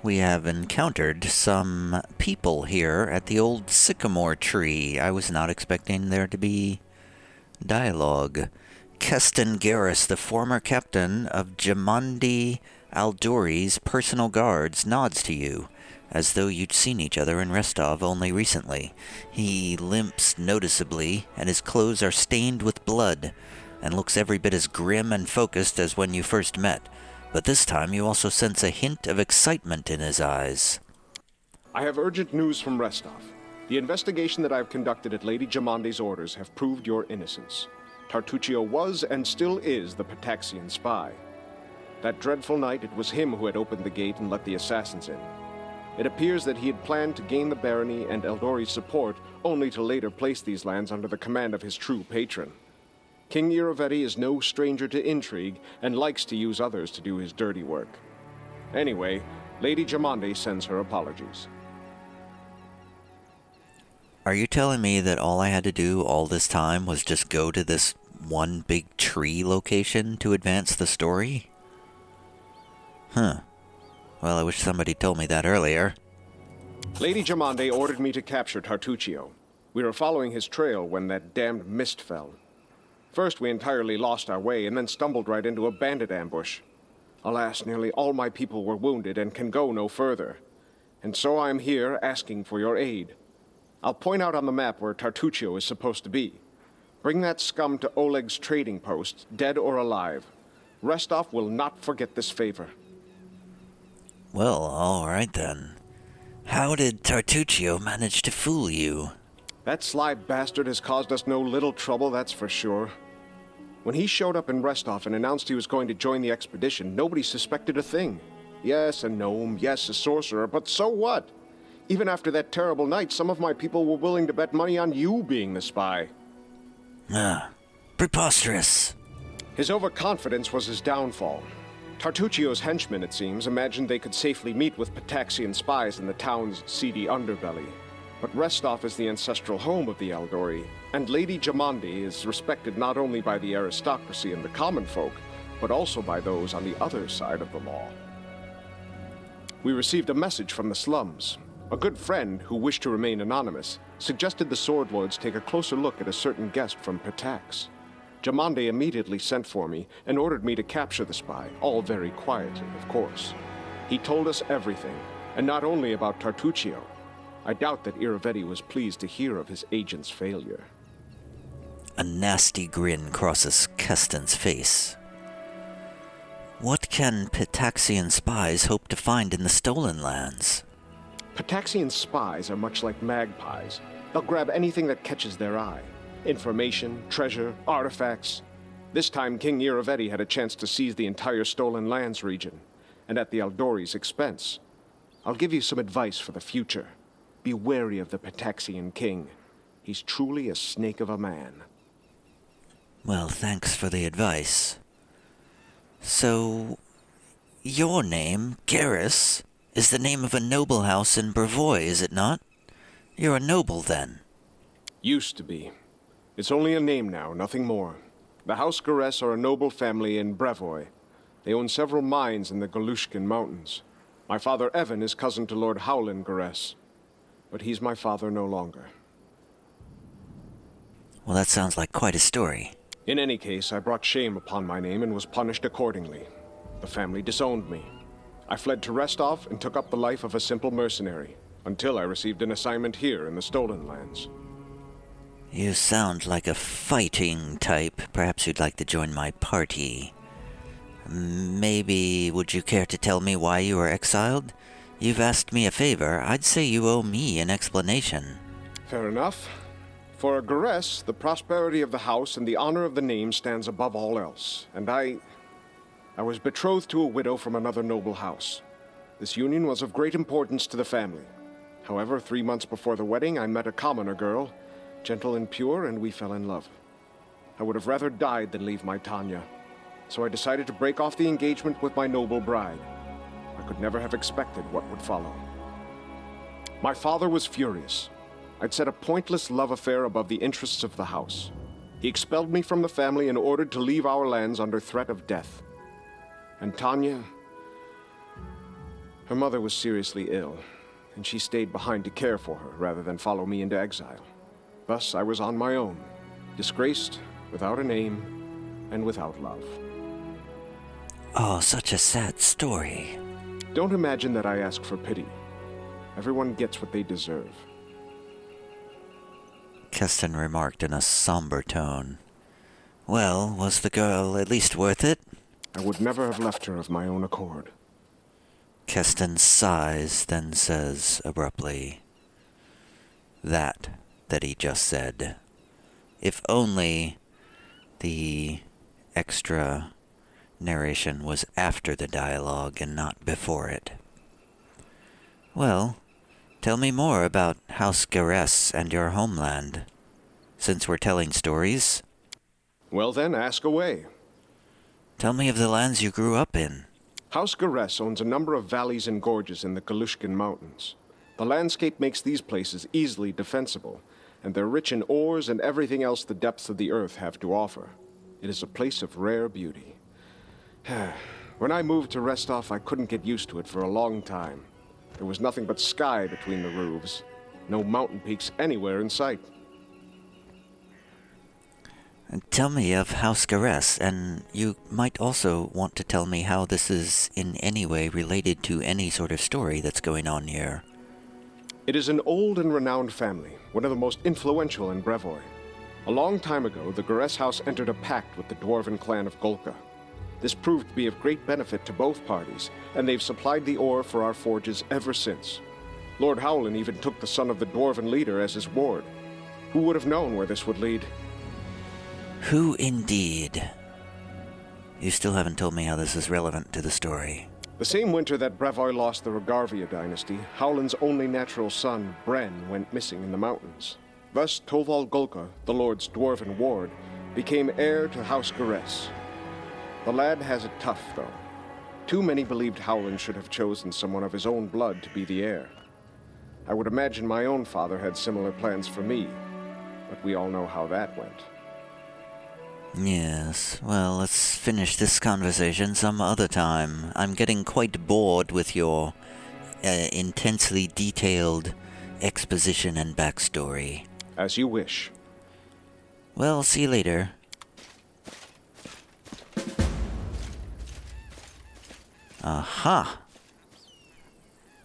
We have encountered some people here at the Old Sycamore tree. I was not expecting there to be dialogue. Kesten Garess, the former captain of Jamandi Aldori's personal guards, nods to you, as though you'd seen each other in Restov only recently. He limps noticeably, and his clothes are stained with blood, and looks every bit as grim and focused as when you first met. But this time you also sense a hint of excitement in his eyes. I have urgent news from Restov. The investigation that I've conducted at Lady Jamandi's orders have proved your innocence. Tartuccio was and still is the Pitaxian spy. That dreadful night, it was him who had opened the gate and let the assassins in. It appears that he had planned to gain the barony and Aldori's support, only to later place these lands under the command of his true patron. King Irovetti is no stranger to intrigue and likes to use others to do his dirty work. Anyway, Lady Jamandi sends her apologies. Are you telling me that all I had to do all this time was just go to this one big tree location to advance the story? Well, I wish somebody told me that earlier. Lady Jamandi ordered me to capture Tartuccio. We were following his trail when that damned mist fell. First, we entirely lost our way and then stumbled right into a bandit ambush. Alas, nearly all my people were wounded and can go no further. And so I am here asking for your aid. I'll point out on the map where Tartuccio is supposed to be. Bring that scum to Oleg's trading post, dead or alive. Restov will not forget this favor. Well, all right then. How did Tartuccio manage to fool you? That sly bastard has caused us no little trouble, that's for sure. When he showed up in Restov and announced he was going to join the expedition, nobody suspected a thing. Yes, a gnome, yes, a sorcerer, but so what? Even after that terrible night, some of my people were willing to bet money on you being the spy. Preposterous. His overconfidence was his downfall. Tartuccio's henchmen, it seems, imagined they could safely meet with Pitaxian spies in the town's seedy underbelly. But Restov is the ancestral home of the Aldori, and Lady Jamandi is respected not only by the aristocracy and the common folk, but also by those on the other side of the law. We received a message from the slums. A good friend, who wished to remain anonymous, suggested the Sword Lords take a closer look at a certain guest from Pitax. Jamandi immediately sent for me and ordered me to capture the spy, all very quietly, of course. He told us everything, and not only about Tartuccio. I doubt that Irovetti was pleased to hear of his agent's failure. A nasty grin crosses Kesten's face. What can Pitaxian spies hope to find in the stolen lands? Pitaxian spies are much like magpies. They'll grab anything that catches their eye. Information, treasure, artifacts. This time King Irovetti had a chance to seize the entire Stolen Lands region, and at the Aldori's expense. I'll give you some advice for the future. Be wary of the Pitaxian king. He's truly a snake of a man. Well, thanks for the advice. So, your name, Garess, is the name of a noble house in Brevoy, is it not? You're a noble, then. Used to be. It's only a name now, nothing more. The House Garess are a noble family in Brevoy. They own several mines in the Galushkin Mountains. My father Evan is cousin to Lord Howland Garess. But he's my father no longer. Well, that sounds like quite a story. In any case, I brought shame upon my name and was punished accordingly. The family disowned me. I fled to Restov and took up the life of a simple mercenary, until I received an assignment here in the Stolen Lands. You sound like a fighting type. Perhaps you'd like to join my party. Maybe would you care to tell me why you were exiled? You've asked me a favor. I'd say you owe me an explanation. Fair enough. For a Garess, the prosperity of the house and the honor of the name stands above all else, and I was betrothed to a widow from another noble house. This union was of great importance to the family. However, 3 months before the wedding, I met a commoner girl, gentle and pure, and we fell in love. I would have rather died than leave my Tanya, so I decided to break off the engagement with my noble bride. I could never have expected what would follow. My father was furious. I'd set a pointless love affair above the interests of the house. He expelled me from the family and ordered to leave our lands under threat of death. And Tanya... Her mother was seriously ill, and she stayed behind to care for her rather than follow me into exile. Thus, I was on my own, disgraced, without a name, and without love. Oh, such a sad story. Don't imagine that I ask for pity. Everyone gets what they deserve. Kesten remarked in a somber tone. Well, was the girl at least worth it? I would never have left her of my own accord. Kesten sighs, then says abruptly, That he just said. If only the extra narration was after the dialogue and not before it. Well, tell me more about House Garess and your homeland, since we're telling stories. Well then, ask away. Tell me of the lands you grew up in. House Garess owns a number of valleys and gorges in the Galushkin Mountains. The landscape makes these places easily defensible, and they're rich in ores and everything else the depths of the earth have to offer. It is a place of rare beauty. When I moved to Restov, I couldn't get used to it for a long time. There was nothing but sky between the roofs. No mountain peaks anywhere in sight. Tell me of House Garess, and you might also want to tell me how this is in any way related to any sort of story that's going on here. It is an old and renowned family, one of the most influential in Brevoy. A long time ago, the Garess house entered a pact with the dwarven clan of Golka. This proved to be of great benefit to both parties, and they've supplied the ore for our forges ever since. Lord Howland even took the son of the dwarven leader as his ward. Who would have known where this would lead? Who indeed? You still haven't told me how this is relevant to the story. The same winter that Brevoy lost the Rogarvia dynasty, Howland's only natural son, Bren, went missing in the mountains. Thus, Toval Golka, the Lord's dwarven ward, became heir to House Garess. The lad has it tough, though. Too many believed Howland should have chosen someone of his own blood to be the heir. I would imagine my own father had similar plans for me, but we all know how that went. Yes, well, let's finish this conversation some other time. I'm getting quite bored with your intensely detailed exposition and backstory. As you wish. Well, see you later. Aha!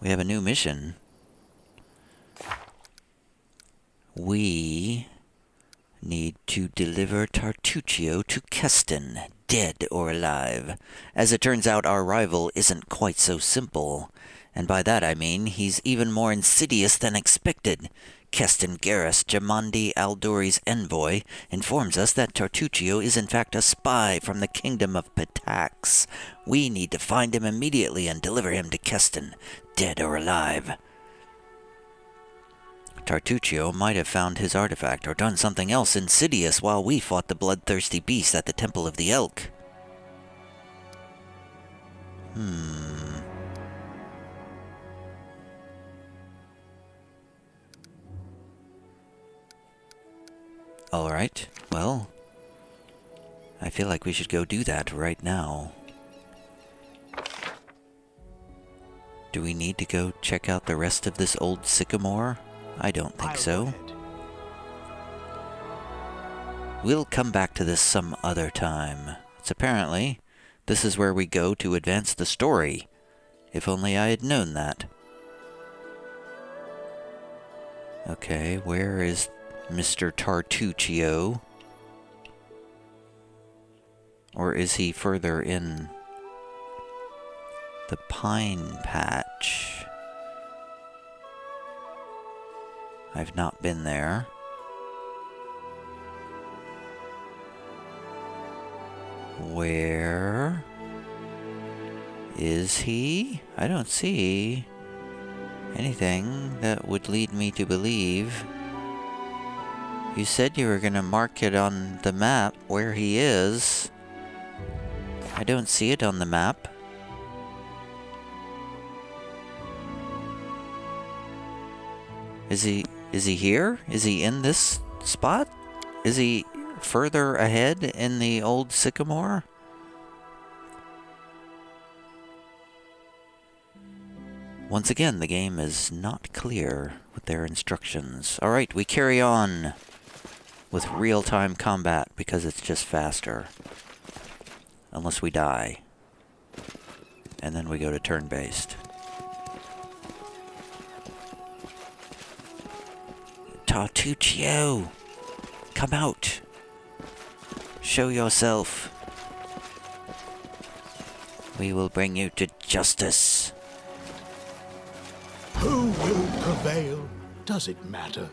We have a new mission. We need to deliver Tartuccio to Kesten, dead or alive. As it turns out, our rival isn't quite so simple. And by that I mean he's even more insidious than expected. Kesten Garess, Jamandi Aldori's envoy, informs us that Tartuccio is in fact a spy from the kingdom of Pitax. We need to find him immediately and deliver him to Kesten, dead or alive. Tartuccio might have found his artifact or done something else insidious while we fought the bloodthirsty beast at the Temple of the Elk. Alright, well, I feel like we should go do that right now. Do we need to go check out the rest of this Old Sycamore? I don't think so. We'll come back to this some other time. It's apparently, this is where we go to advance the story. If only I had known that. Okay, where is Mr. Tartuccio? Or is he further in the pine patch? I've not been there. Where is he? I don't see anything that would lead me to believe. You said you were going to mark it on the map where he is. I don't see it on the map. Is he here? Is he in this spot? Is he further ahead in the Old Sycamore? Once again, the game is not clear with their instructions. Alright, we carry on with real-time combat because it's just faster. Unless we die. And then we go to turn-based. Tartuccio! Come out! Show yourself! We will bring you to justice. Who will prevail? Does it matter?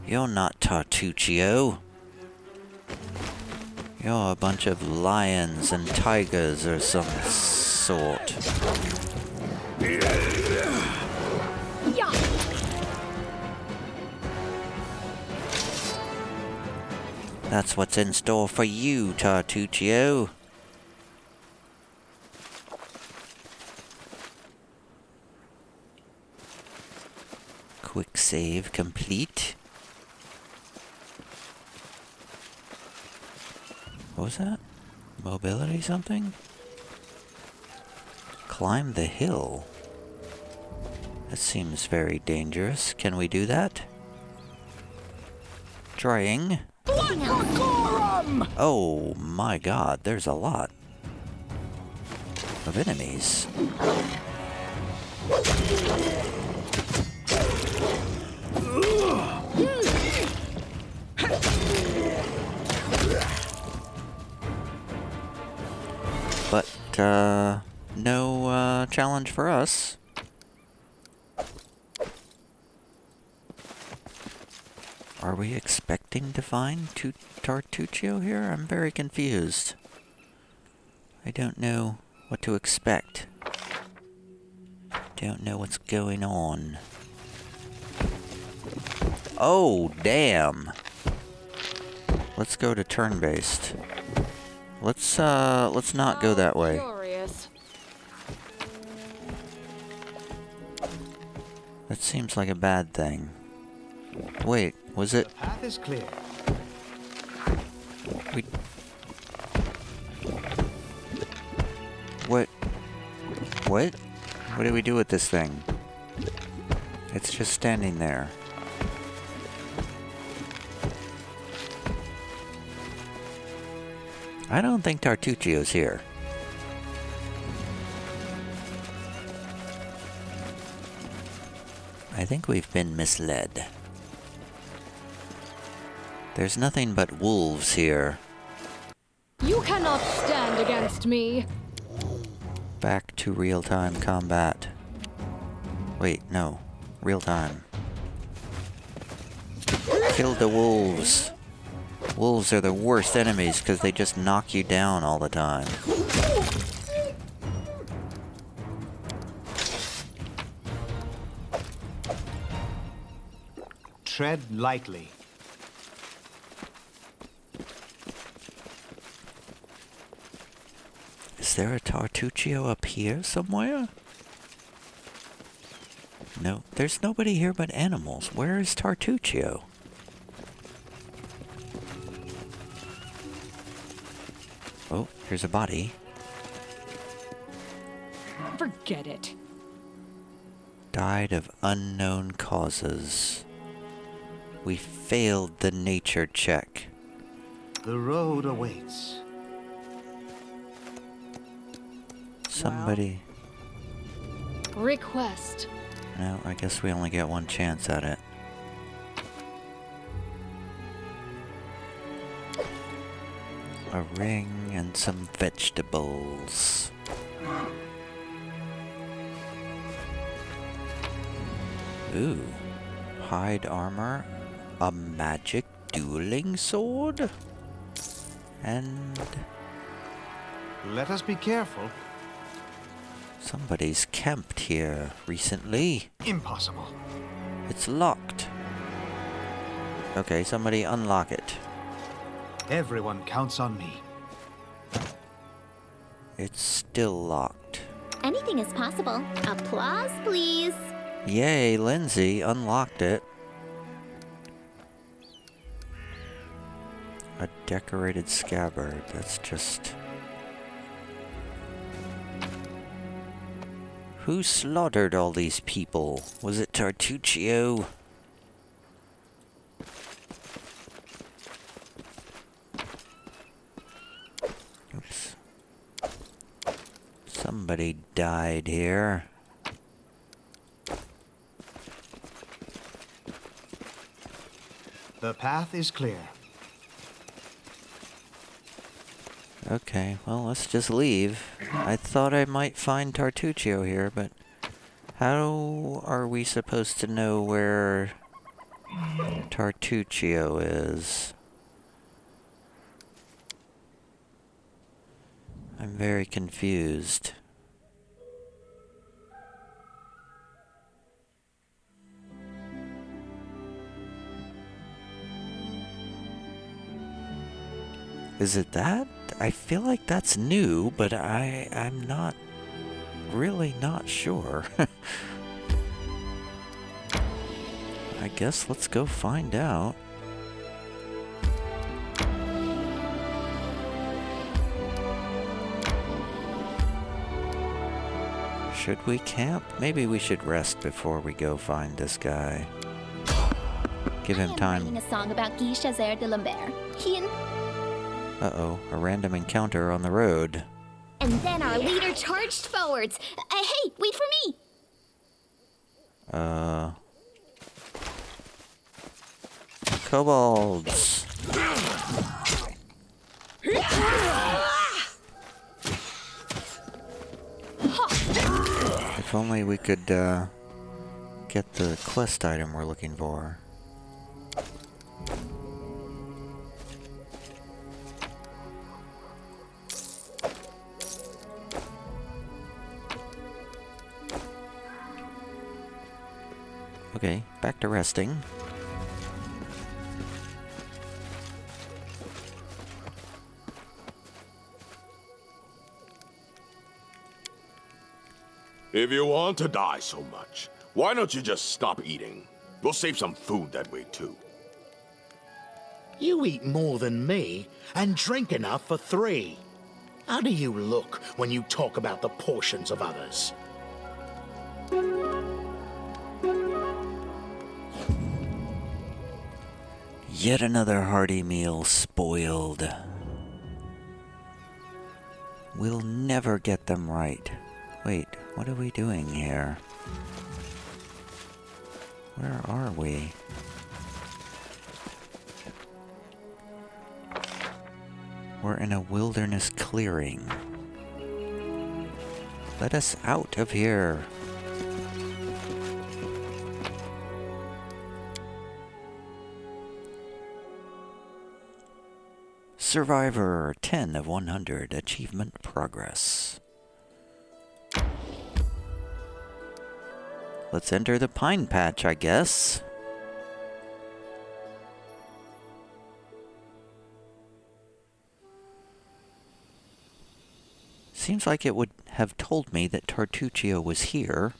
You're not Tartuccio. You're a bunch of lions and tigers or some sort. That's what's in store for you, Tartuccio. Quick save complete. What was that? Mobility something? Climb the hill. That seems very dangerous. Can we do that? Trying. Oh my god, there's a lot of enemies. But, no challenge for us. Are we expecting to find Tartuccio here? I'm very confused. I don't know what to expect. Don't know what's going on. Oh, damn! Let's go to turn-based. Let's not go that way. Curious. That seems like a bad thing. Wait, was it? The path is clear. What? What? What do we do with this thing? It's just standing there. I don't think Tartuccio's here. I think we've been misled. There's nothing but wolves here. You cannot stand against me. Back to real-time combat. Wait, no. Real-time. Kill the wolves. Wolves are the worst enemies because they just knock you down all the time. Tread lightly. Is there a Tartuccio up here somewhere? No, there's nobody here but animals. Where is Tartuccio? Oh, here's a body. Forget it. Died of unknown causes. We failed the nature check. The road awaits. Somebody... Request. No, I guess we only get one chance at it. A ring and some vegetables. Ooh. Hide armor. A magic dueling sword? And... Let us be careful. somebody's camped here recently. Impossible. It's locked. Okay, somebody unlock it. Everyone counts on me. It's still locked. Anything is possible. Applause, please. Yay, Lindsay unlocked it. A decorated scabbard. That's just... Who slaughtered all these people? Was it Tartuccio? Oops. Somebody died here. The path is clear. Okay, well, let's just leave. I thought I might find Tartuccio here, but how are we supposed to know where Tartuccio is? I'm very confused. Is it that? I feel like that's new, but I'm not really not sure. I guess let's go find out. Should we camp? Maybe we should rest before we go find this guy. Give him time. Writing a song about Guy Chazer de Lambert. He and Uh-oh, a random encounter on the road. then our leader charged forwards. Hey, wait for me! Kobolds! If only we could, get the quest item we're looking for. Okay, back to resting. If you want to die so much, why don't you just stop eating? We'll save some food that way, too. You eat more than me, and drink enough for 3. How do you look when you talk about the portions of others? Yet another hearty meal spoiled. We'll never get them right. Wait, what are we doing here? Where are we? We're in a wilderness clearing. Let us out of here. Survivor, 10 of 100, achievement progress. Let's enter the pine patch, I guess. Seems like it would have told me that Tartuccio was here.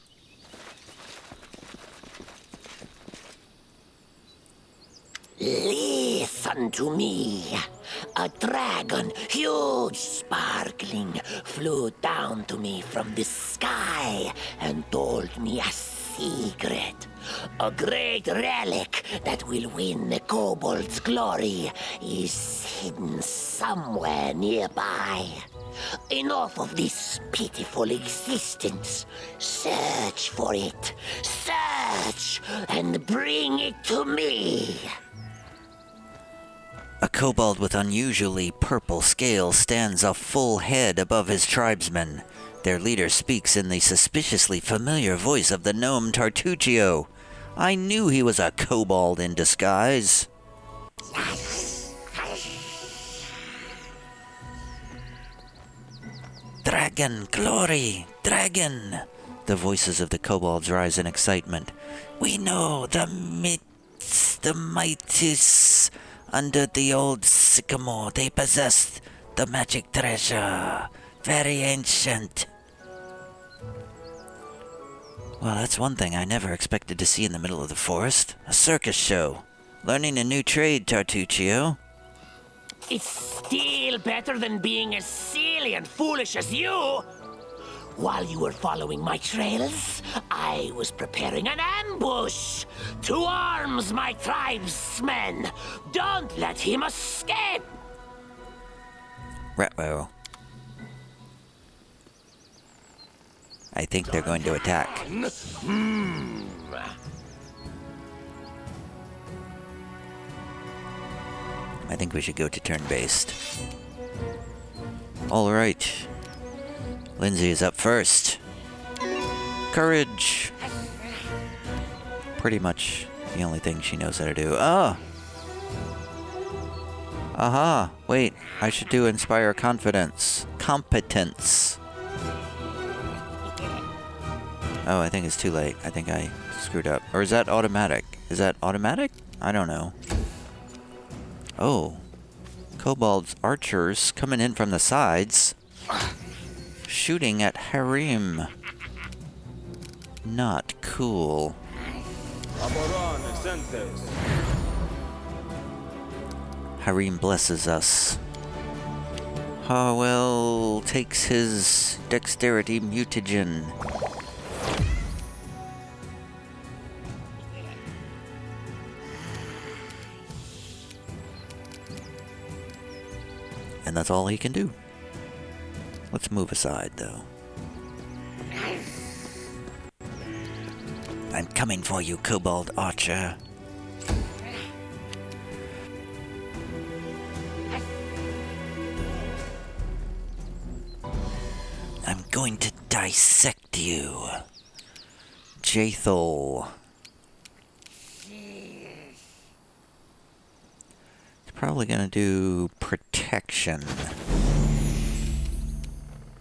Listen to me. A dragon, huge, sparkling, flew down to me from the sky and told me a secret. A great relic that will win the kobold's glory is hidden somewhere nearby. Enough of this pitiful existence. Search for it. Search and bring it to me. A kobold with unusually purple scales stands a full head above his tribesmen. Their leader speaks in the suspiciously familiar voice of the gnome Tartuccio. I knew he was a kobold in disguise. Dragon, glory, dragon! The voices of the kobolds rise in excitement. We know the mighties under the Old Sycamore. They possessed the magic treasure. Very ancient. Well, that's one thing I never expected to see in the middle of the forest. A circus show. Learning a new trade, Tartuccio. It's still better than being as silly and foolish as you. While you were following my trails, I was preparing an ambush. To arms, my tribesmen! Don't let him escape! Ratbo. I think they're going to attack. I think we should go to turn-based. Alright. Lindsay is up first. Courage! Pretty much the only thing she knows how to do. Oh! Aha! Wait, I should do Inspire Confidence. Competence. Oh, I think it's too late. I think I screwed up. Or is that automatic? Is that automatic? I don't know. Oh. Kobold's archers coming in from the sides. Shooting at Harem. Not cool. Harem blesses us. Harwell takes his dexterity mutagen. And that's all he can do. Let's move aside, though. I'm coming for you, Kobold Archer. I'm going to dissect you. Jathel. It's probably going to do protection.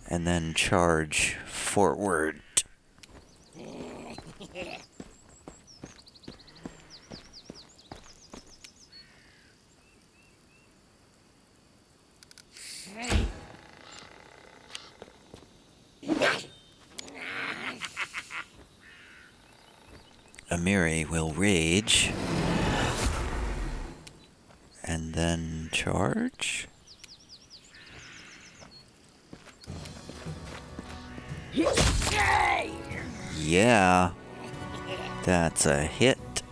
And then charge forward. Amiri will rage. And then charge. Yeah. That's a hit.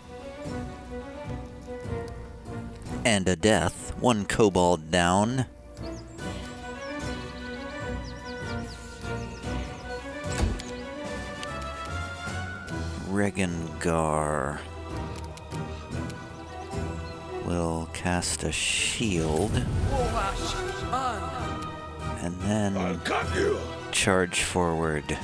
And a death. One kobold down. Regengar will cast a shield and then charge forward.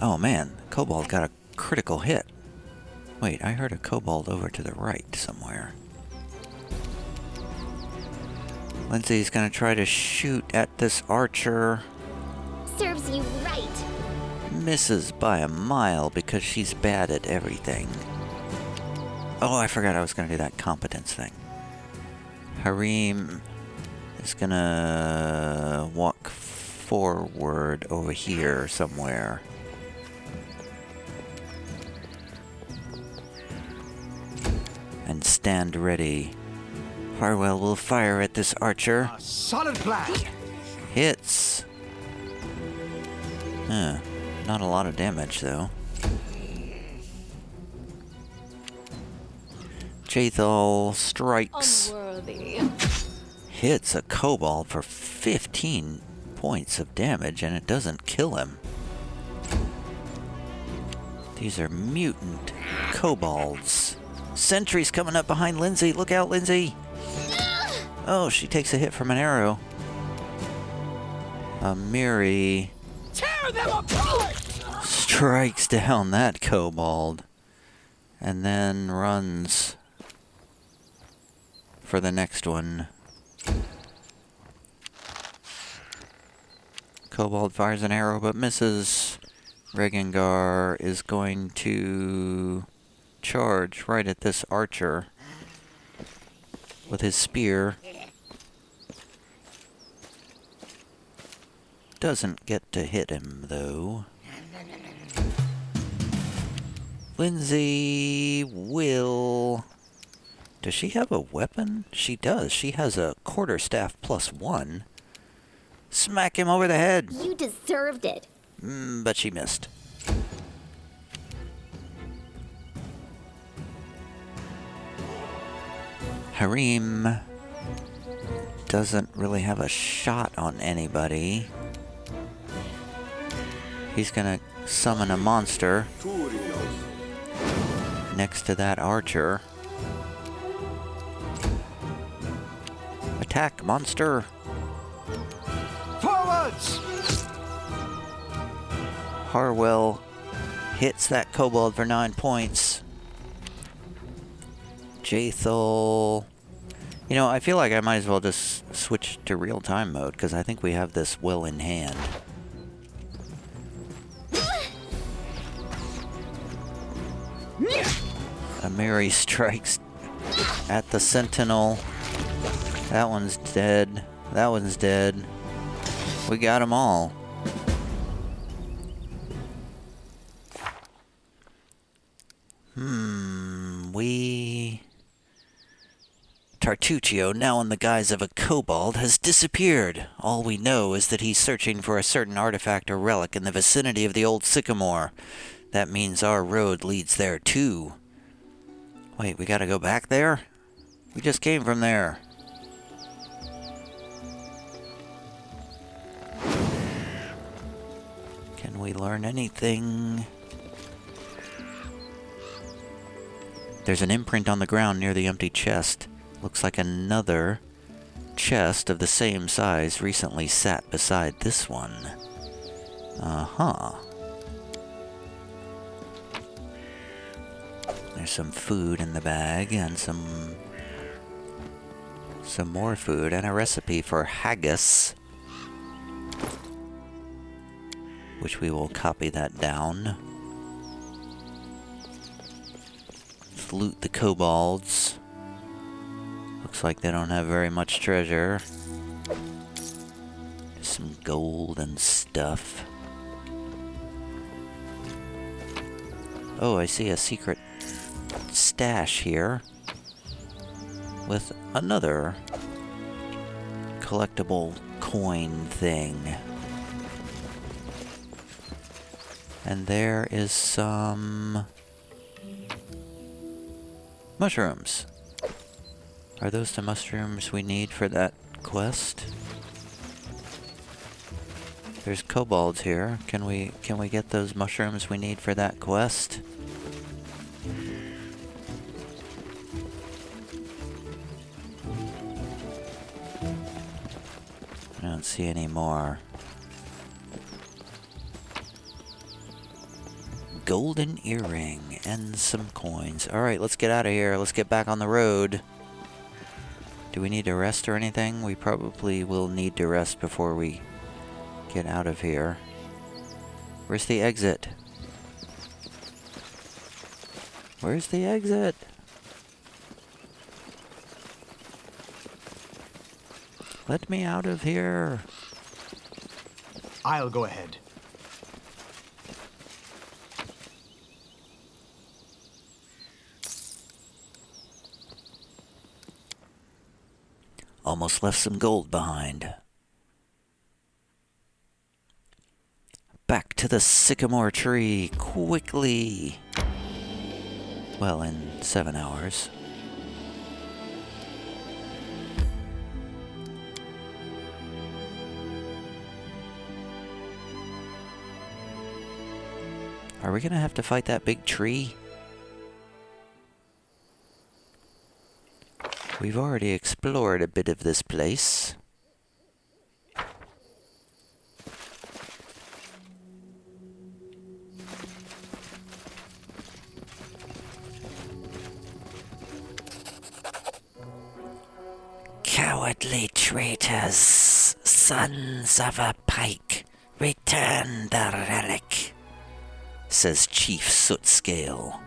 Oh man, Kobold got a critical hit. Wait, I heard a Kobold over to the right somewhere. Lindsay's gonna try to shoot at this archer. Serves you right. Misses by a mile because she's bad at everything. Oh, I forgot I was gonna do that competence thing. Harem is gonna walk forward over here somewhere. And stand ready. Harwell will fire at this archer. A solid plan. Hits. Not a lot of damage, though. Jathal strikes. Unworthy. Hits a kobold for 15 points of damage, and it doesn't kill him. These are mutant kobolds. Sentry's coming up behind Lindsay. Look out, Lindsay. Oh, she takes a hit from an arrow. Amiri strikes down that kobold and then runs for the next one. Kobold fires an arrow but misses. Regengar is going to charge right at this archer with his spear. Doesn't get to hit him, though. Lindsay will Does she have a weapon? She does. She has a quarterstaff +1. Smack him over the head. You deserved it. But she missed. Harim doesn't really have a shot on anybody. He's gonna summon a monster next to that archer. Attack, monster! Forwards! Harwell hits that kobold for 9 points. Jathal... You know, I feel like I might as well just switch to real-time mode, because I think we have this well in hand. Amiri strikes at the sentinel. That one's dead. That one's dead. We got them all. Tartuccio, now in the guise of a kobold, has disappeared. All we know is that he's searching for a certain artifact or relic in the vicinity of the Old Sycamore. That means our road leads there too. Wait, we gotta go back there? We just came from there. Can we learn anything? There's an imprint on the ground near the empty chest. Looks like another chest of the same size recently sat beside this one. Uh-huh. There's some food in the bag and some more food and a recipe for haggis, which we will copy that down. Let's loot the kobolds. Looks like they don't have very much treasure. Some gold and stuff. Oh, I see a secret stash here with another collectible coin thing. And there is some mushrooms. Are those the mushrooms we need for that quest? There's kobolds here. Can we get those mushrooms we need for that quest? I don't see any more. Golden earring and some coins. Alright, let's get out of here. Let's get back on the road. Do we need to rest or anything? We probably will need to rest before we get out of here. Where's the exit? Where's the exit? Let me out of here. I'll go ahead. Almost left some gold behind. Back to the sycamore tree, quickly. Well, in 7 hours. Are we gonna have to fight that big tree? We've already explored a bit of this place. Cowardly traitors, sons of a pike, return the relic, says Chief Sootscale.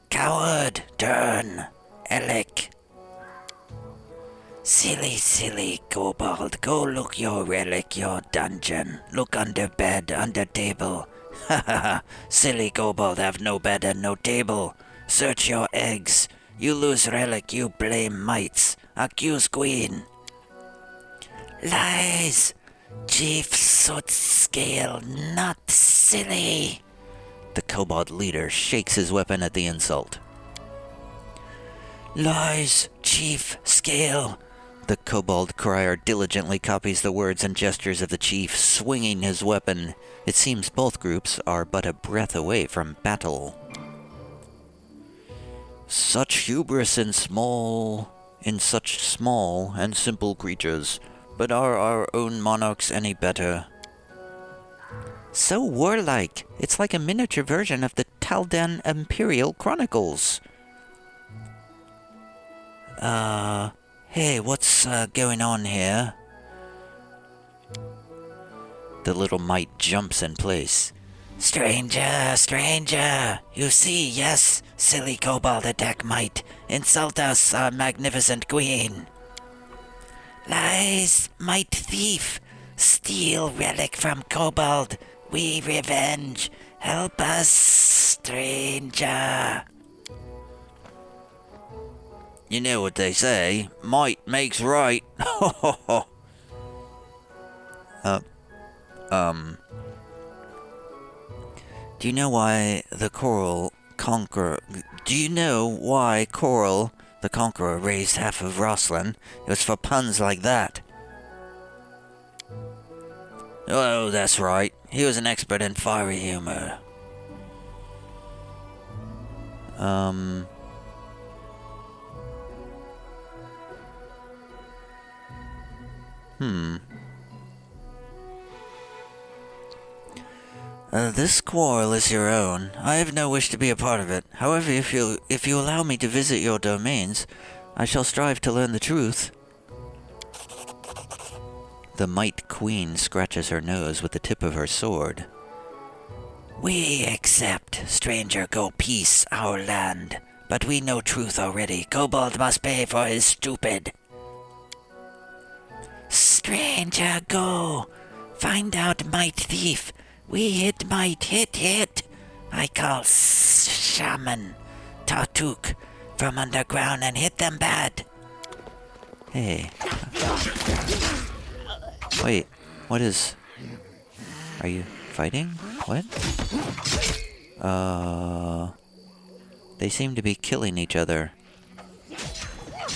Coward, turn, Alec. Silly kobold, go look your relic, your dungeon. Look under bed, under table. Ha ha ha, silly kobold have no bed and no table. Search your eggs, You lose relic, you blame mites. Accuse queen. Lies! Chief Soot Scale, not silly. The kobold leader shakes his weapon at the insult. Lies, Chief Scale. The kobold crier diligently copies the words and gestures of the chief, swinging his weapon. It seems both groups are but a breath away from battle. Such hubris in such small and simple creatures. But are our own monarchs any better? So warlike. It's like a miniature version of the Taldan Imperial Chronicles. Hey, what's going on here? The little mite jumps in place. Stranger, stranger! You see, yes, silly kobold attack mite. Insult us, our magnificent queen. Lies, might thief. Steal relic from kobold. We revenge. Help us, stranger. You know what they say, might makes right. Do you know why Coral the Conqueror raised half of Rosslyn? It was for puns like that. Oh, that's right. He was an expert in fiery humor. This quarrel is your own. I have no wish to be a part of it. However, if you allow me to visit your domains, I shall strive to learn the truth. The Mite Queen scratches her nose with the tip of her sword. We accept, stranger go peace our land. But we know truth already. Kobold must pay for his stupid. Stranger go. Find out Mite Thief. We hit Mite, hit. I call Shaman Tartuccio from underground and hit them bad. Hey. Wait, what is... Are you fighting? What? They seem to be killing each other.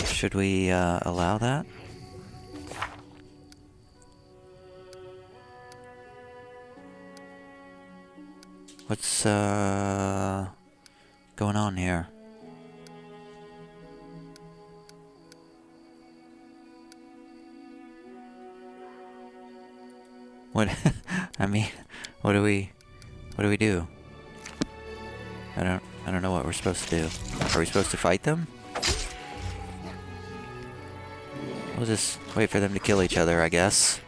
Should we, allow that? What's, going on here? What, I mean, what do we do? I don't know what we're supposed to do. Are we supposed to fight them? We'll just wait for them to kill each other, I guess.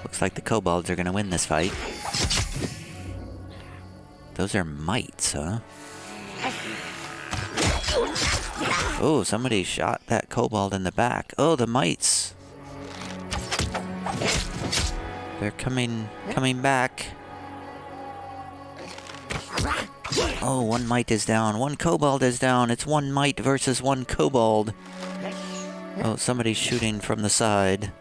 Looks like the kobolds are gonna win this fight. Those are mites, huh? Oh, somebody shot that kobold in the back. Oh, the mites. They're coming back. Oh, one mite is down. One kobold is down. It's one mite versus one kobold. Oh, somebody's shooting from the side.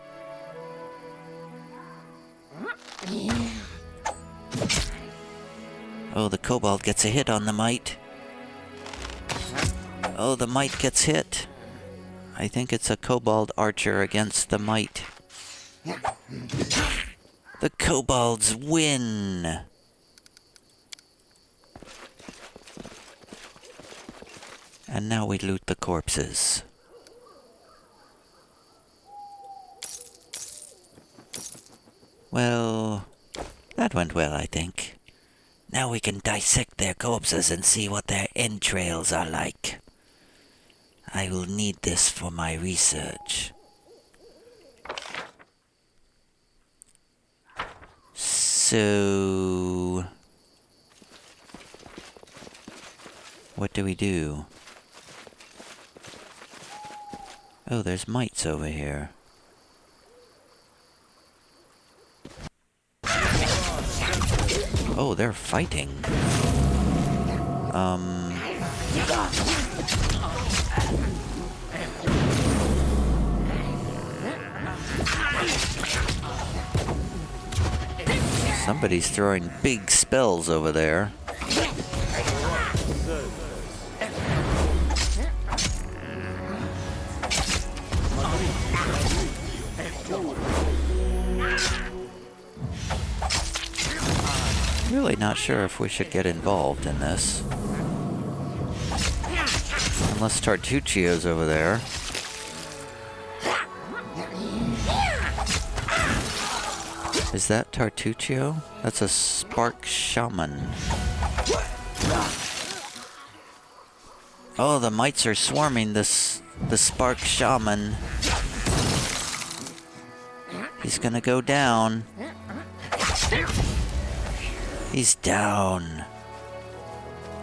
Oh, the kobold gets a hit on the mite. Oh, the mite gets hit. I think it's a kobold archer against the mite. The kobolds win! And now we loot the corpses. Well, that went well, I think. Now we can dissect their corpses and see what their entrails are like. I will need this for my research. So... what do we do? Oh, there's mites over here. Oh, they're fighting. Somebody's throwing big spells over there. Really not sure if we should get involved in this. Unless Tartuccio's over there. Is that Tartuccio? That's a spark shaman. Oh, the mites are swarming the spark shaman. He's gonna go down. He's down.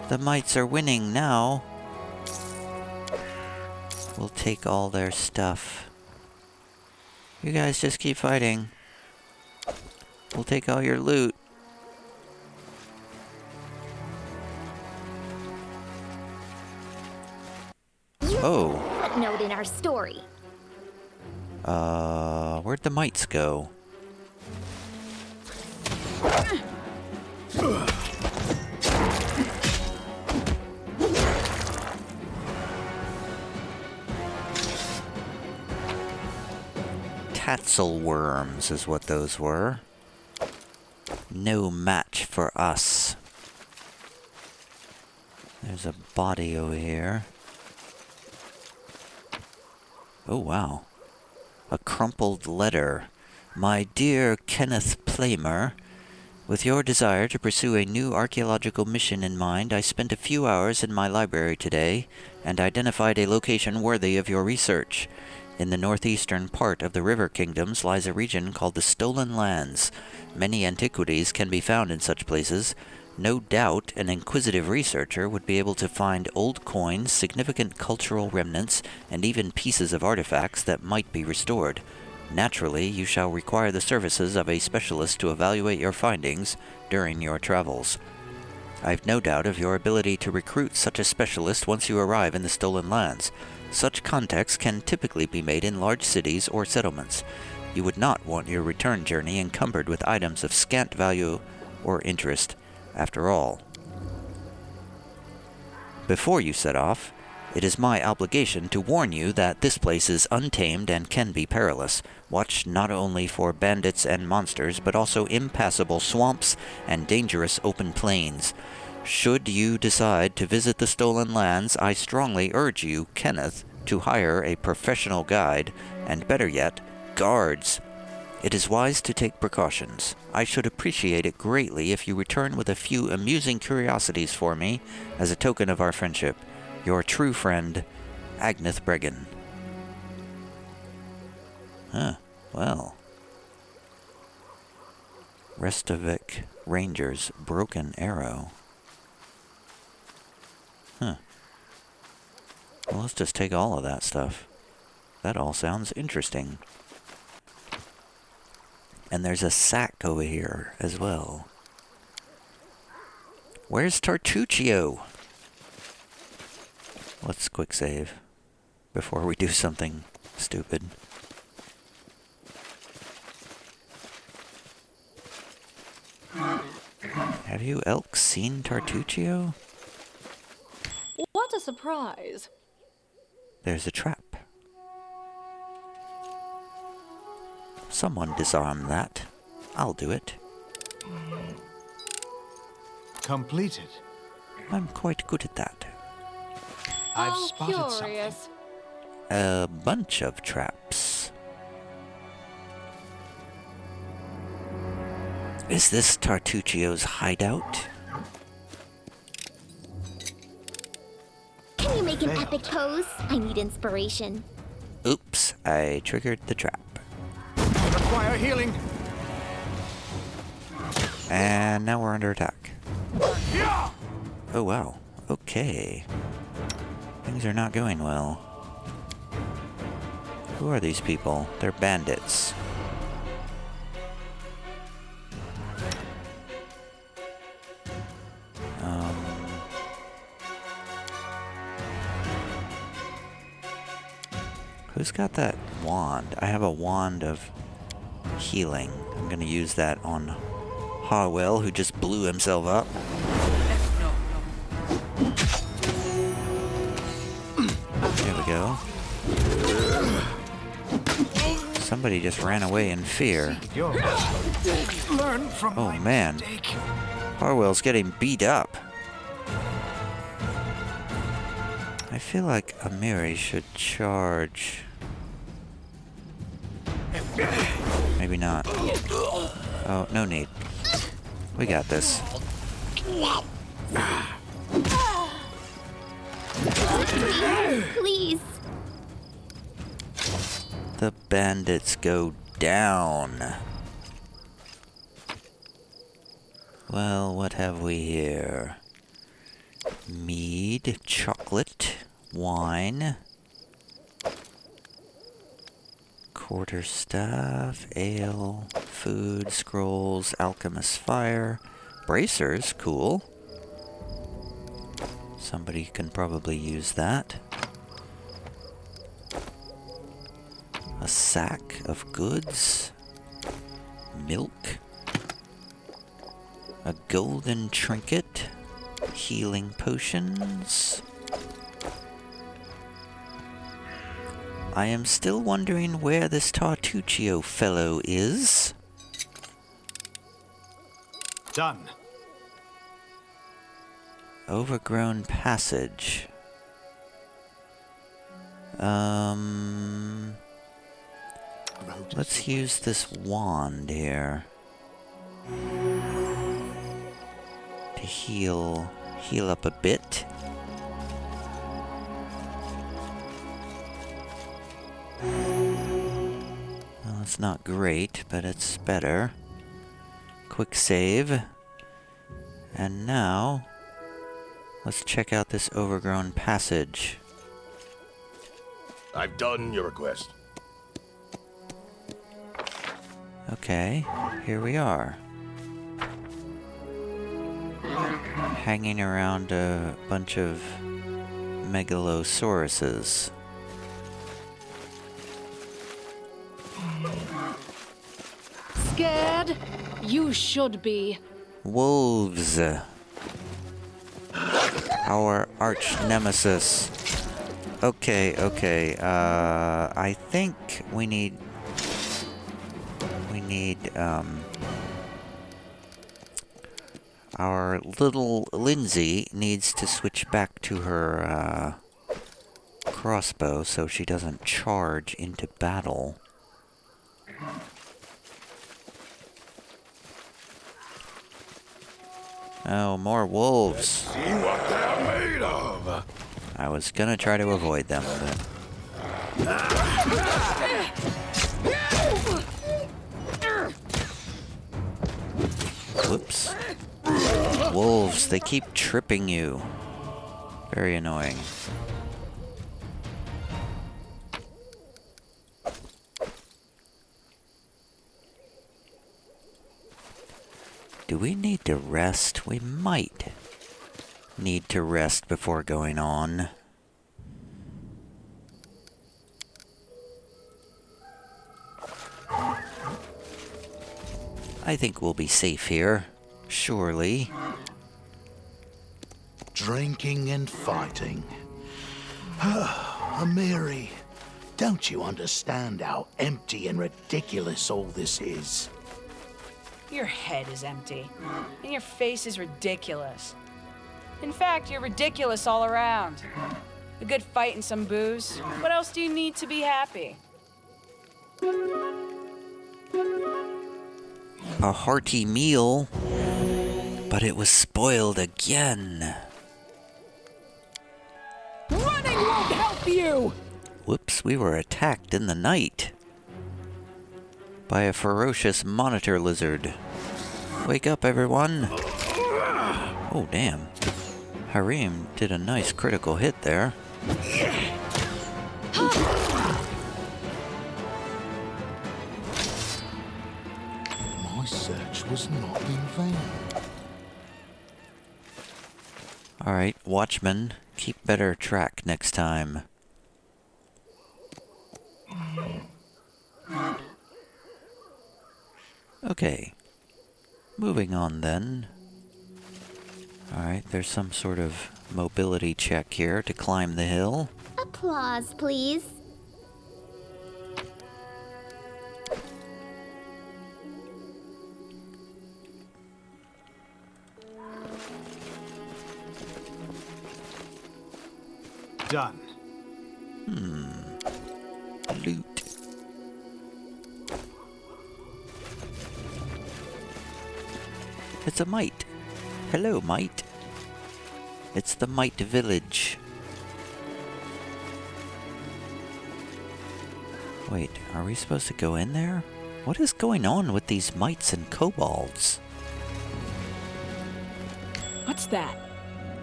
The mites are winning now. We'll take all their stuff. You guys just keep fighting. We'll take all your loot. Oh. Footnote in our story. Where'd the mites go? Tatzel worms is what those were. No match for us. There's a body over here. Oh, wow. A crumpled letter. My dear Kenneth Playmer, with your desire to pursue a new archaeological mission in mind, I spent a few hours in my library today and identified a location worthy of your research. In the northeastern part of the River Kingdoms lies a region called the Stolen Lands. Many antiquities can be found in such places. No doubt an inquisitive researcher would be able to find old coins, significant cultural remnants, and even pieces of artifacts that might be restored. Naturally, you shall require the services of a specialist to evaluate your findings during your travels. I've no doubt of your ability to recruit such a specialist once you arrive in the Stolen Lands. Such contacts can typically be made in large cities or settlements. You would not want your return journey encumbered with items of scant value or interest. After all, before you set off, it is my obligation to warn you that this place is untamed and can be perilous. Watch not only for bandits and monsters, but also impassable swamps and dangerous open plains. Should you decide to visit the Stolen Lands, I strongly urge you, Kenneth, to hire a professional guide, and better yet, guards. It is wise to take precautions. I should appreciate it greatly if you return with a few amusing curiosities for me as a token of our friendship. Your true friend, Agneth Bregan. Huh, well. Restavik Ranger's Broken Arrow. Huh. Well, let's just take all of that stuff. That all sounds interesting. And there's a sack over here as well. Where's Tartuccio? Let's quick save before we do something stupid. Have you elks seen Tartuccio? What a surprise. There's a trap. Someone disarm that. I'll do it. Completed. I'm quite good at that. I've How spotted curious. A bunch of traps. Is this Tartuccio's hideout? Can you make an epic pose? I need inspiration. Oops, I triggered the trap. Require healing. And now we're under attack. Oh wow, okay. Things are not going well. Who are these people? They're bandits. Who's got that wand? I have a wand of healing. I'm gonna use that on Harwell, who just blew himself up. There we go. Somebody just ran away in fear. Learn from Oh my man. mistake. Harwell's getting beat up. I feel like Amiri should charge. Maybe not. Oh, no need. We got this. Please. The bandits go down. Well, what have we here? Mead, chocolate, wine, quarterstaff, ale, food, scrolls, alchemist's fire, bracers, cool. Somebody can probably use that. A sack of goods, milk, a golden trinket, healing potions. I am still wondering where this Tartuccio fellow is. Done. Overgrown passage. Let's use this wand here to heal up a bit. Well, it's not great, but it's better. Quick save. And now, let's check out this overgrown passage. I've done your request. Okay, here we are. Hanging around a bunch of megalosauruses. Scared? You should be. Wolves. Our arch nemesis. Okay. I think we need our little Lindsay needs to switch back to her crossbow so she doesn't charge into battle. Oh, more wolves. See what they're made of. I was gonna try to avoid them, but... Whoops. Wolves, they keep tripping you. Very annoying. Do we need to rest? We might need to rest before going on. I think we'll be safe here. Surely. Drinking and fighting. Amiri, don't you understand how empty and ridiculous all this is? Your head is empty, and your face is ridiculous. In fact, you're ridiculous all around. A good fight and some booze. What else do you need to be happy? A hearty meal, but it was spoiled again. Running won't help you! Whoops, we were attacked in the night by a ferocious monitor lizard. Wake up, everyone. Oh, damn. Harim did a nice critical hit there. My search was not in vain. Alright, Watchman, keep better track next time. Okay. Moving on then. Alright, there's some sort of mobility check here to climb the hill. Applause, please. Done. Loot. It's a mite. Hello, mite. It's the mite village. Wait, are we supposed to go in there? What is going on with these mites and kobolds? What's that?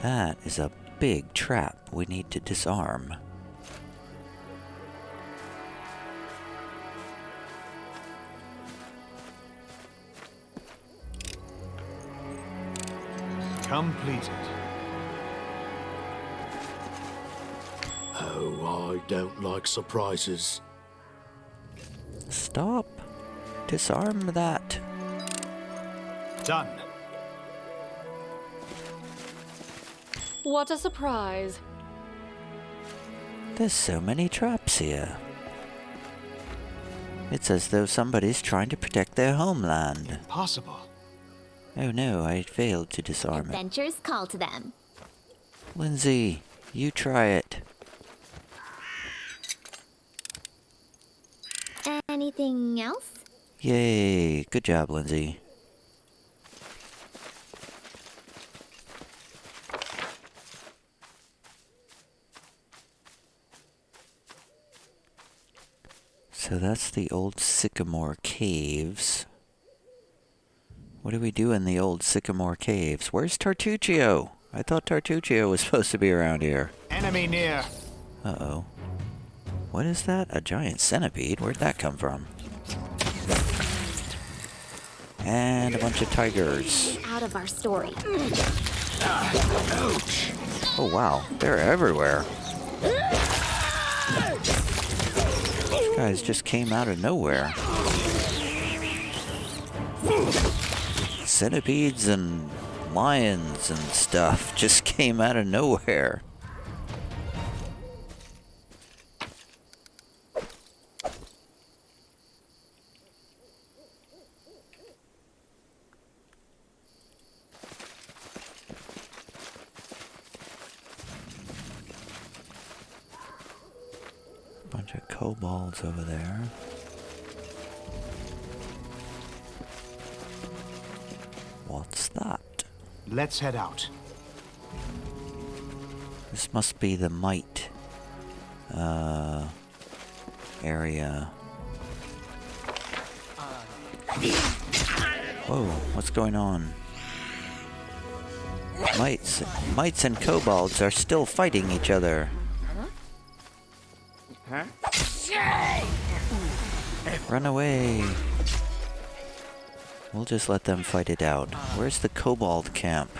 That is a big trap we need to disarm. Completed. Oh, I don't like surprises. Stop. Disarm that. Done. What a surprise. There's so many traps here. It's as though somebody's trying to protect their homeland. Possible. Oh no, I failed to disarm it. Adventures call to them. Lindsay, you try it. Anything else? Yay, good job, Lindsay. So that's the Old Sycamore Caves. What do we do in the Old Sycamore Caves? Where's Tartuccio? I thought Tartuccio was supposed to be around here. Enemy near. Uh-oh. What is that? A giant centipede? Where'd that come from? And a bunch of tigers. Out of our story. Oh wow, they're everywhere. These guys just came out of nowhere. Centipedes and lions and stuff just came out of nowhere. Bunch of kobolds over there. What's that? Let's head out. This must be the mite area. Whoa, what's going on? Mites and kobolds are still fighting each other. Run away. We'll just let them fight it out. Where's the kobold camp?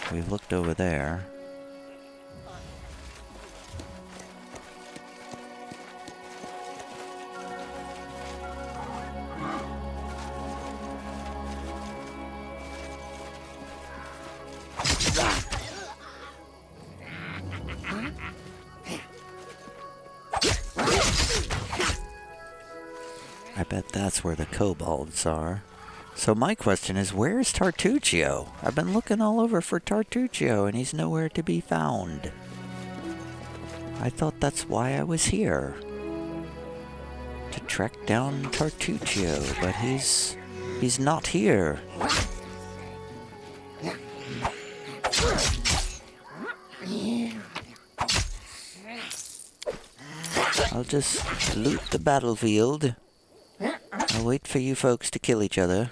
We've looked over there. I bet that's where the kobolds are. So my question is, where's Tartuccio? I've been looking all over for Tartuccio and he's nowhere to be found. I thought that's why I was here. To track down Tartuccio, but he's not here. I'll just loot the battlefield. I'll wait for you folks to kill each other.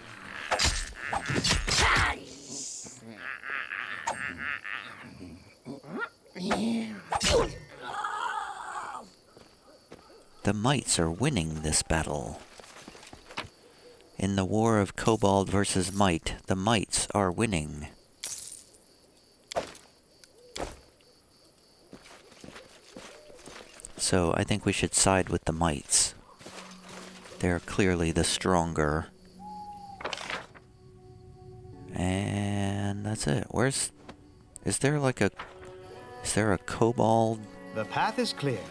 The mites are winning this battle. In the war of kobold versus mite, the mites are winning. So I think we should side with the mites. They're clearly the stronger. And that's it. Is there a kobold? The path is clear.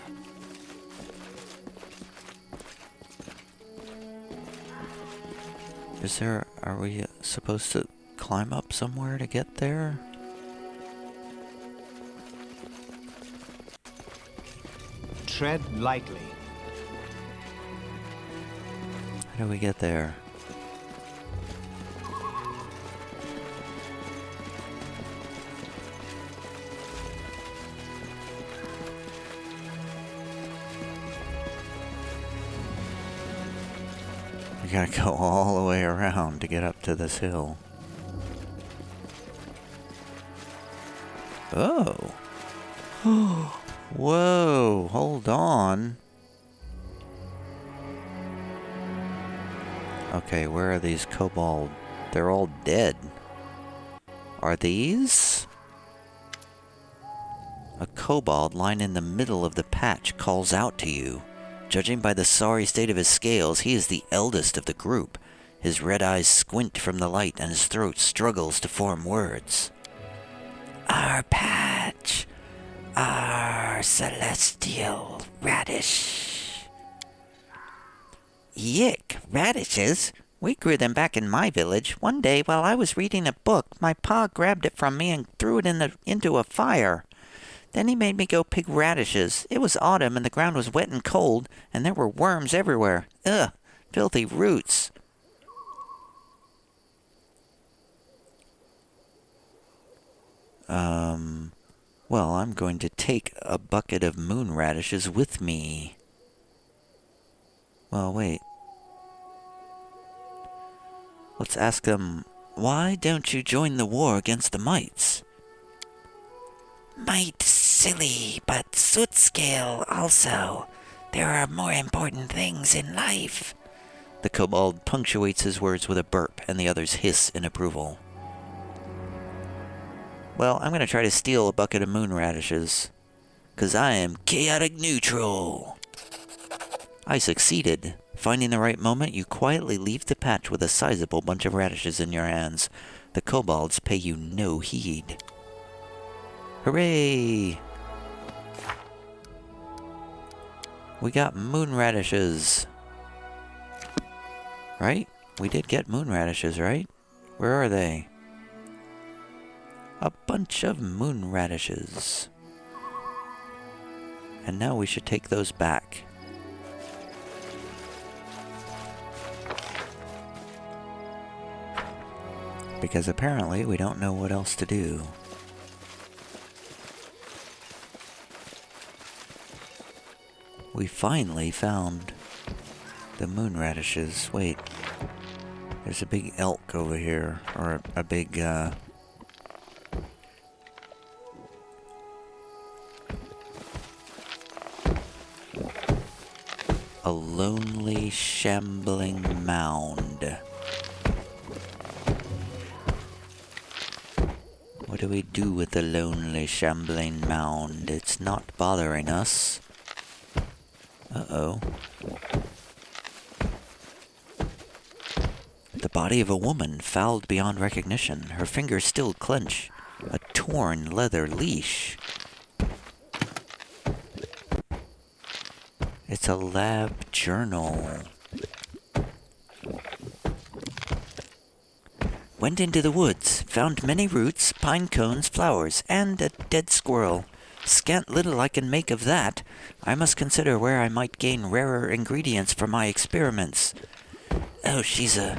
Are we supposed to climb up somewhere to get there? Tread lightly. How do we get there? We gotta go all the way around to get up to this hill. Oh. Whoa, hold on. Okay, where are these kobold? They're all dead. Are these? A kobold lying in the middle of the patch calls out to you. Judging by the sorry state of his scales, he is the eldest of the group. His red eyes squint from the light and his throat struggles to form words. Our patch. Our celestial radish. Yick, radishes? We grew them back in my village. One day, while I was reading a book, my pa grabbed it from me and threw it into a fire. Then he made me go pick radishes. It was autumn and the ground was wet and cold, and there were worms everywhere. Ugh, filthy roots. Well, I'm going to take a bucket of moon radishes with me. Well, wait. Let's ask them, why don't you join the war against the mites? Might silly, but soot scale also. There are more important things in life. The kobold punctuates his words with a burp, and the others hiss in approval. Well, I'm going to try to steal a bucket of moon radishes, 'cause I am chaotic neutral. I succeeded. Finding the right moment, you quietly leave the patch with a sizable bunch of radishes in your hands. The kobolds pay you no heed. Hooray! We got moon radishes. Right? We did get moon radishes, right? Where are they? A bunch of moon radishes. And now we should take those back. Because apparently we don't know what else to do. We finally found the moon radishes. Wait, there's a big elk over here, or a big, a lonely, shambling mound. What do we do with the lonely, shambling mound? It's not bothering us. Uh-oh. The body of a woman, fouled beyond recognition. Her fingers still clench. A torn leather leash. It's a lab journal. Went into the woods, found many roots, pine cones, flowers, and a dead squirrel. Scant little I can make of that. I must consider where I might gain rarer ingredients for my experiments. Oh, she's a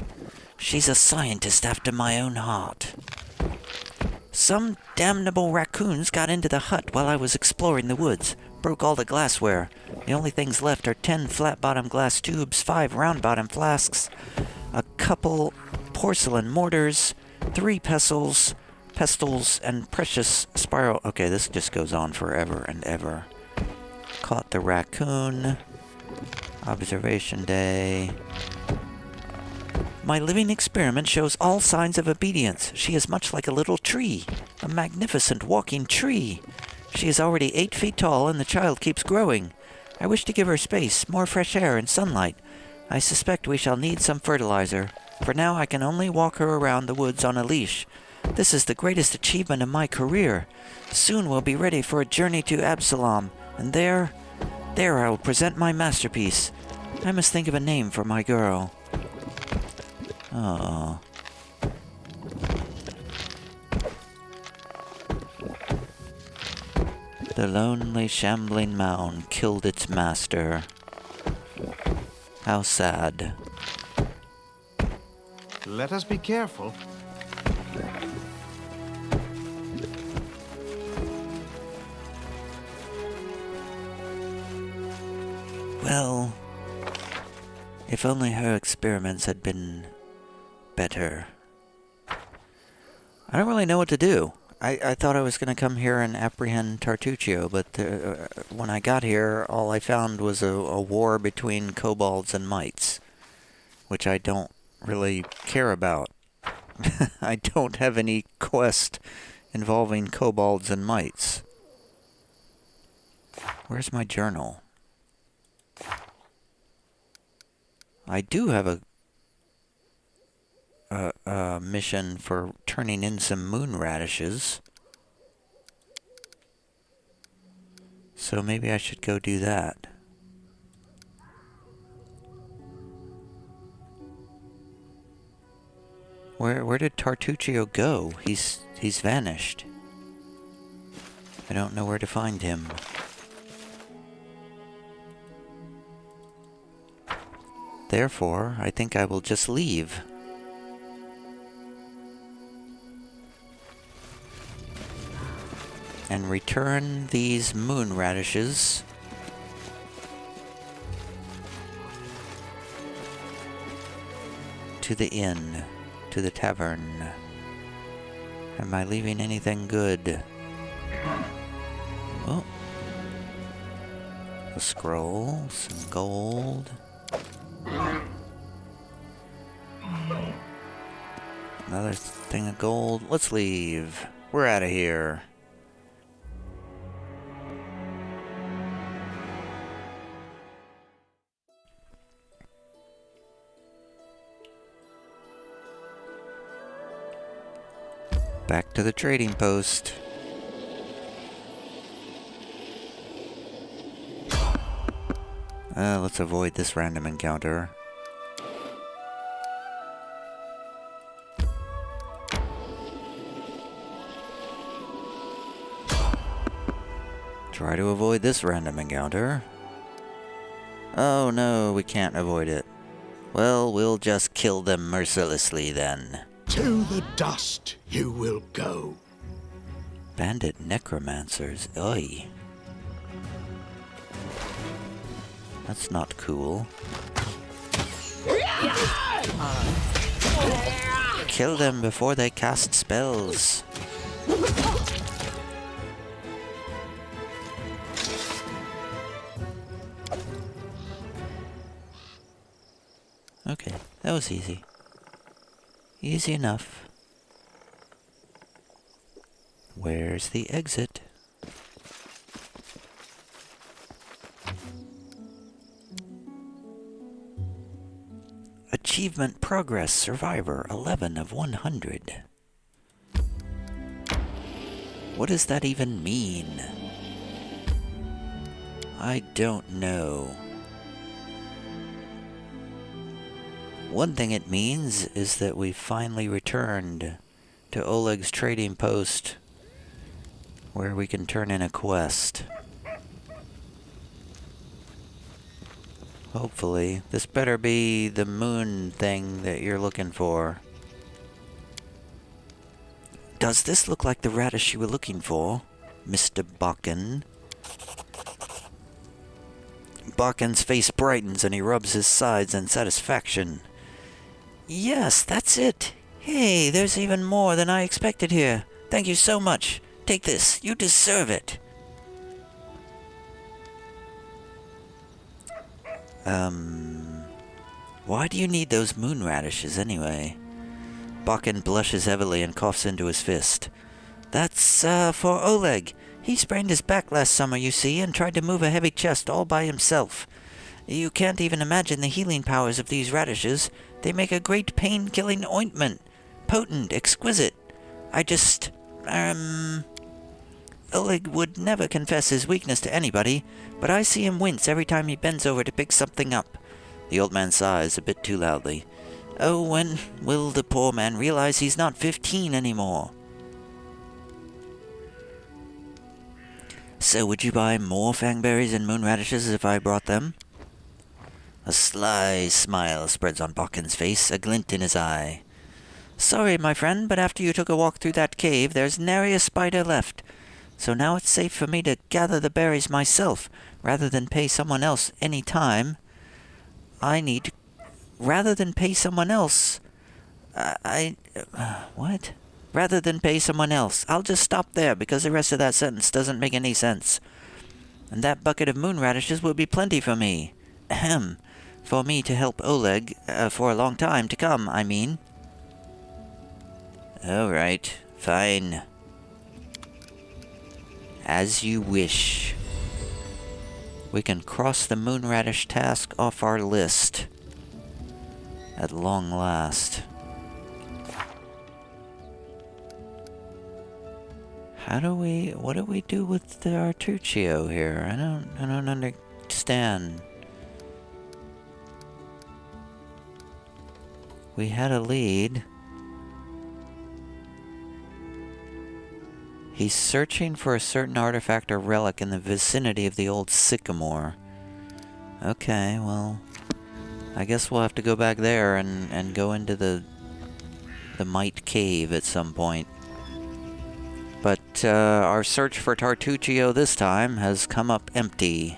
scientist after my own heart. Some damnable raccoons got into the hut while I was exploring the woods. Broke all the glassware. The only things left are 10 flat-bottom glass tubes, 5 round-bottom flasks, a couple porcelain mortars, 3 pestles, and precious spiral... Okay, this just goes on forever and ever. Caught the raccoon. Observation day. My living experiment shows all signs of obedience. She is much like a little tree. A magnificent walking tree. She is already 8 feet tall and the child keeps growing. I wish to give her space, more fresh air and sunlight. I suspect we shall need some fertilizer. For now, I can only walk her around the woods on a leash. This is the greatest achievement of my career. Soon we'll be ready for a journey to Absalom, and there I will present my masterpiece. I must think of a name for my girl. Oh. The lonely, shambling mound killed its master. How sad. Let us be careful. Well, if only her experiments had been better. I don't really know what to do. I thought I was going to come here and apprehend Tartuccio, but when I got here, all I found was a war between kobolds and mites, which I don't really care about. I don't have any quest involving kobolds and mites. Where's my journal? I do have a mission for turning in some moon radishes. So maybe I should go do that. Where did Tartuccio go? He's vanished. I don't know where to find him. Therefore, I think I will just leave. And return these moon radishes to the inn, to the tavern. Am I leaving anything good? Oh. A scroll, some gold. Another thing of gold. Let's leave. We're out of here. Back to the trading post. Let's avoid this random encounter. Try to avoid this random encounter. Oh no, we can't avoid it. Well, we'll just kill them mercilessly then. To the dust you will go. Bandit necromancers, oi. That's not cool. Kill them before they cast spells. Okay, that was easy. Easy enough. Where's the exit? Achievement Progress Survivor 11 of 100. What does that even mean? I don't know. One thing it means is that we finally returned to Oleg's trading post where we can turn in a quest. Hopefully. This better be the moon thing that you're looking for. Does this look like the radish you were looking for, Mr. Bakken? Bakken's face brightens and he rubs his sides in satisfaction. Yes, that's it. Hey, there's even more than I expected here. Thank you so much. Take this. You deserve it. Why do you need those moon radishes anyway? Bakken blushes heavily and coughs into his fist. That's, for Oleg. He sprained his back last summer, you see, and tried to move a heavy chest all by himself. You can't even imagine the healing powers of these radishes. They make a great pain-killing ointment. Potent, exquisite. Oleg would never confess his weakness to anybody, but I see him wince every time he bends over to pick something up. The old man sighs a bit too loudly. Oh, when will the poor man realize he's not 15 anymore? So would you buy more fangberries and moon radishes if I brought them? A sly smile spreads on Bockin's face, a glint in his eye. Sorry, my friend, but after you took a walk through that cave, there's nary a spider left. So now it's safe for me to gather the berries myself, rather than pay someone else any time. Rather than pay someone else... What? Rather than pay someone else. I'll just stop there, because the rest of that sentence doesn't make any sense. And that bucket of moon radishes will be plenty for me. Ahem. For me to help Oleg, for a long time to come, I mean. All right, fine. As you wish. We can cross the moon radish task off our list. At long last. What do we do with the Tartuccio here? I don't understand. We had a lead. He's searching for a certain artifact or relic in the vicinity of the Old Sycamore. Okay, well, I guess we'll have to go back there and go into the Mite Cave at some point. But our search for Tartuccio this time has come up empty.